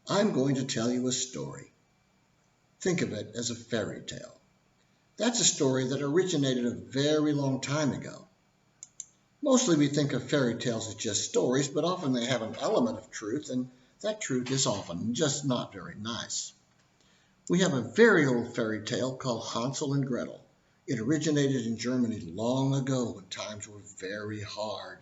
I'm going to tell you a story. Think of it as a fairy tale. That's a story that originated a very long time ago. Mostly we think of fairy tales as just stories, but often they have an element of truth, and that truth is often just not very nice. We have a very old fairy tale called Hansel and Gretel. It originated in Germany long ago when times were very hard.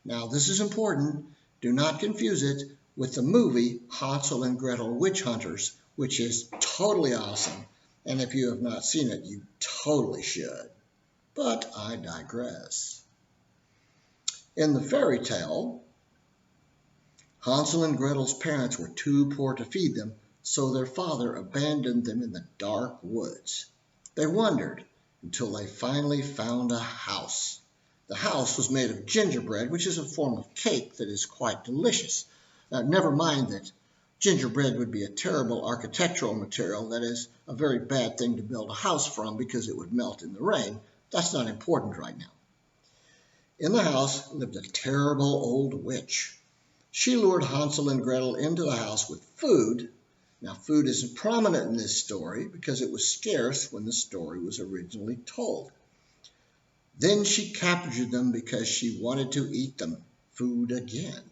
Now, this is important. Do not confuse it with the movie Hansel and Gretel Witch Hunters, which is totally awesome. And if you have not seen it, you totally should. But I digress. In the fairy tale, Hansel and Gretel's parents were too poor to feed them, so their father abandoned them in the dark woods. They wandered until they finally found a house. The house was made of gingerbread, which is a form of cake that is quite delicious. Never mind that gingerbread would be a terrible architectural material, that is, a very bad thing to build a house from because it would melt in the rain. That's not important right now. In the house lived a terrible old witch. She lured Hansel and Gretel into the house with food. Now, food isn't prominent in this story because it was scarce when the story was originally told. Then she captured them because she wanted to eat them food again.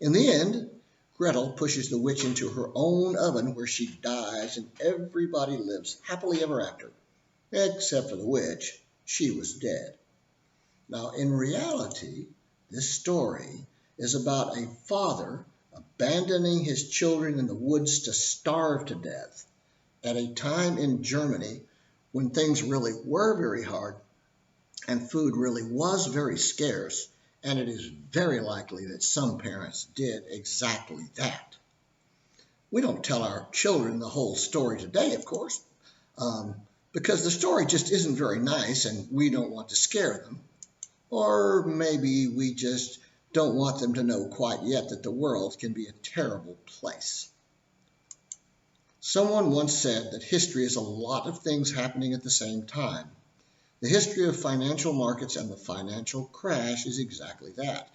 In the end, Gretel pushes the witch into her own oven where she dies and everybody lives happily ever after. Except for the witch, she was dead. Now, in reality, this story is about a father abandoning his children in the woods to starve to death at a time in Germany when things really were very hard and food really was very scarce, and it is very likely that some parents did exactly that. We don't tell our children the whole story today, of course, because the story just isn't very nice and we don't want to scare them. Or maybe we just don't want them to know quite yet that the world can be a terrible place. Someone once said that history is a lot of things happening at the same time. The history of financial markets and the financial crash is exactly that.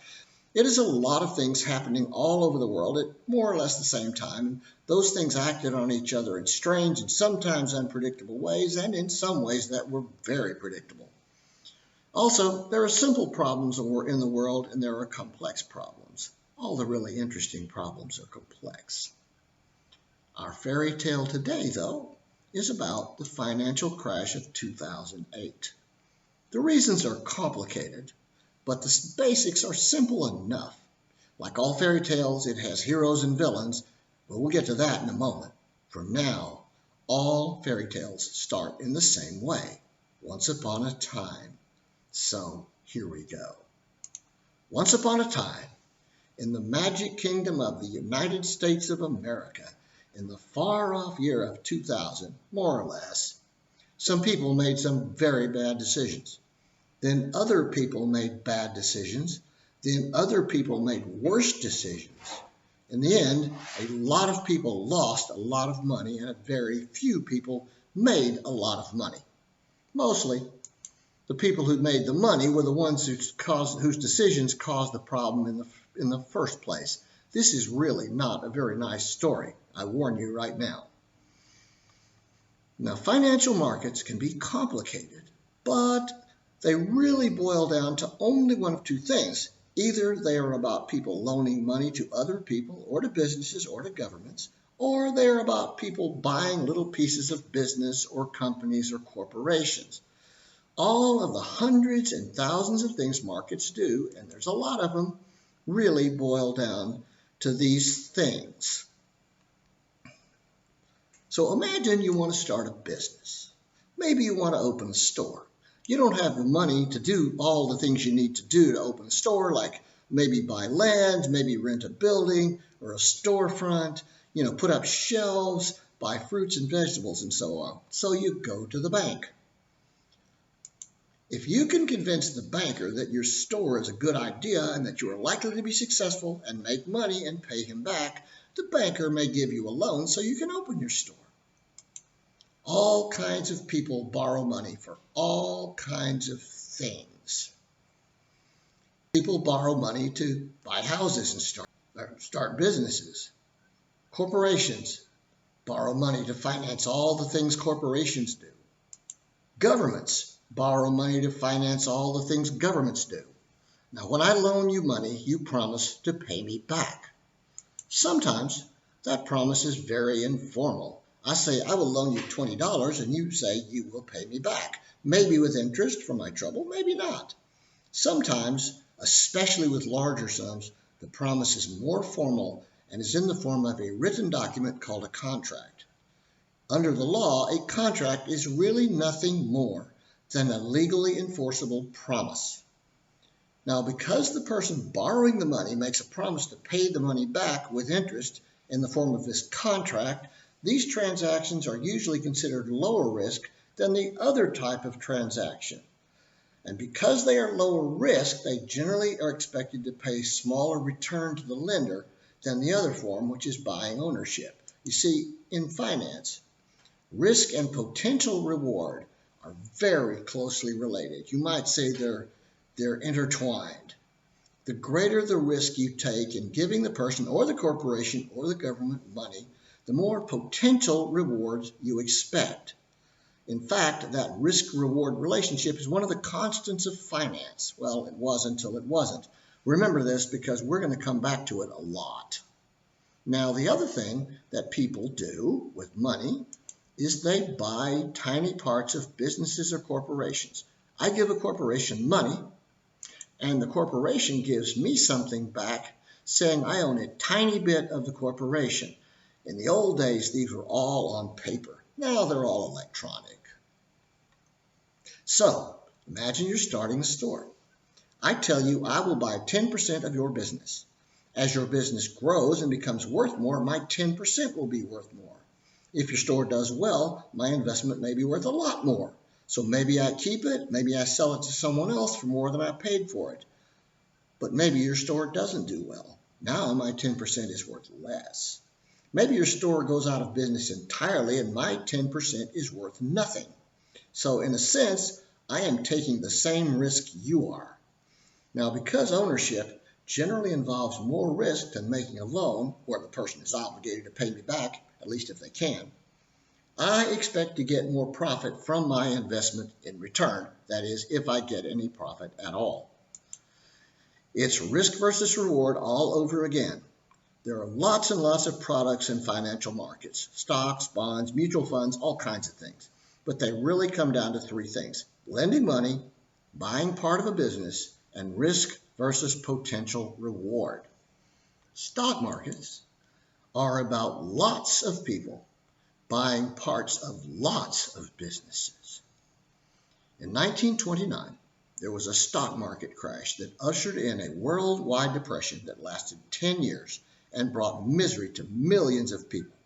It is a lot of things happening all over the world at more or less the same time, and those things acted on each other in strange and sometimes unpredictable ways, and in some ways that were very predictable. Also, there are simple problems in the world, and there are complex problems. All the really interesting problems are complex. Our fairy tale today, though, is about the financial crash of 2008. The reasons are complicated, but the basics are simple enough. Like all fairy tales, it has heroes and villains, but we'll get to that in a moment. For now, all fairy tales start in the same way, once upon a time. So here we go. Once upon a time, in the magic kingdom of the United States of America, in the far-off year of 2000, more or less, some people made some very bad decisions. Then other people made bad decisions. Then other people made worse decisions. In the end, a lot of people lost a lot of money, and very few people made a lot of money. Mostly, the people who made the money were the ones whose decisions caused the problem in the first place. This is really not a very nice story. I warn you right now. Now, financial markets can be complicated, but they really boil down to only one of two things. Either they are about people loaning money to other people or to businesses or to governments, or they are about people buying little pieces of business or companies or corporations. All of the hundreds and thousands of things markets do, and there's a lot of them, really boil down to these things. So imagine you want to start a business. Maybe you want to open a store. You don't have the money to do all the things you need to do to open a store, like maybe buy land, maybe rent a building or a storefront, put up shelves, buy fruits and vegetables and so on. So you go to the bank. If you can convince the banker that your store is a good idea and that you are likely to be successful and make money and pay him back, the banker may give you a loan so you can open your store. All kinds of people borrow money for all kinds of things. People borrow money to buy houses and start businesses. Corporations borrow money to finance all the things corporations do. Governments borrow money to finance all the things governments do. Now, when I loan you money, you promise to pay me back. Sometimes that promise is very informal. I say, I will loan you $20, and you say you will pay me back. Maybe with interest for my trouble, maybe not. Sometimes, especially with larger sums, the promise is more formal and is in the form of a written document called a contract. Under the law, a contract is really nothing more than a legally enforceable promise. Now, because the person borrowing the money makes a promise to pay the money back with interest in the form of this contract, these transactions are usually considered lower risk than the other type of transaction. And because they are lower risk, they generally are expected to pay smaller return to the lender than the other form, which is buying ownership. You see, in finance, risk and potential reward are very closely related. You might say they're intertwined. The greater the risk you take in giving the person or the corporation or the government money, the more potential rewards you expect. In fact, that risk-reward relationship is one of the constants of finance. Well, it was until it wasn't. Remember this because we're going to come back to it a lot. Now, the other thing that people do with money is they buy tiny parts of businesses or corporations. I give a corporation money, and the corporation gives me something back saying I own a tiny bit of the corporation. In the old days, these were all on paper. Now they're all electronic. So, imagine you're starting a store. I tell you I will buy 10% of your business. As your business grows and becomes worth more, my 10% will be worth more. If your store does well, my investment may be worth a lot more. So maybe I keep it, maybe I sell it to someone else for more than I paid for it. But maybe your store doesn't do well. Now my 10% is worth less. Maybe your store goes out of business entirely and my 10% is worth nothing. So in a sense, I am taking the same risk you are. Now, because ownership generally involves more risk than making a loan where the person is obligated to pay me back, at least if they can, I expect to get more profit from my investment in return, that is, if I get any profit at all. It's risk versus reward all over again. There are lots and lots of products in financial markets, stocks, bonds, mutual funds, all kinds of things. But they really come down to three things: lending money, buying part of a business, and risk versus potential reward. Stock markets are about lots of people buying parts of lots of businesses. In 1929, there was a stock market crash that ushered in a worldwide depression that lasted 10 years and brought misery to millions of people.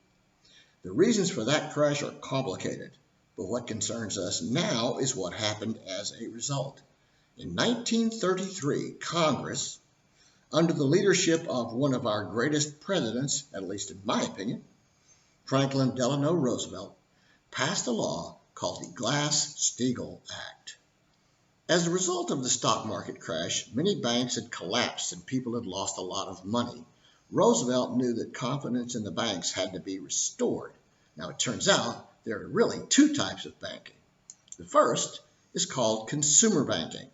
The reasons for that crash are complicated, but what concerns us now is what happened as a result. In 1933, Congress, under the leadership of one of our greatest presidents, at least in my opinion, Franklin Delano Roosevelt, passed a law called the Glass-Steagall Act. As a result of the stock market crash, many banks had collapsed and people had lost a lot of money. Roosevelt knew that confidence in the banks had to be restored. Now, it turns out there are really two types of banking. The first is called consumer banking.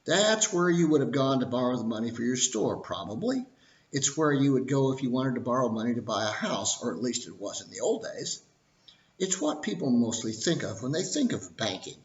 That's where you would have gone to borrow the money for your store, probably. It's where you would go if you wanted to borrow money to buy a house, or at least it was in the old days. It's what people mostly think of when they think of banking.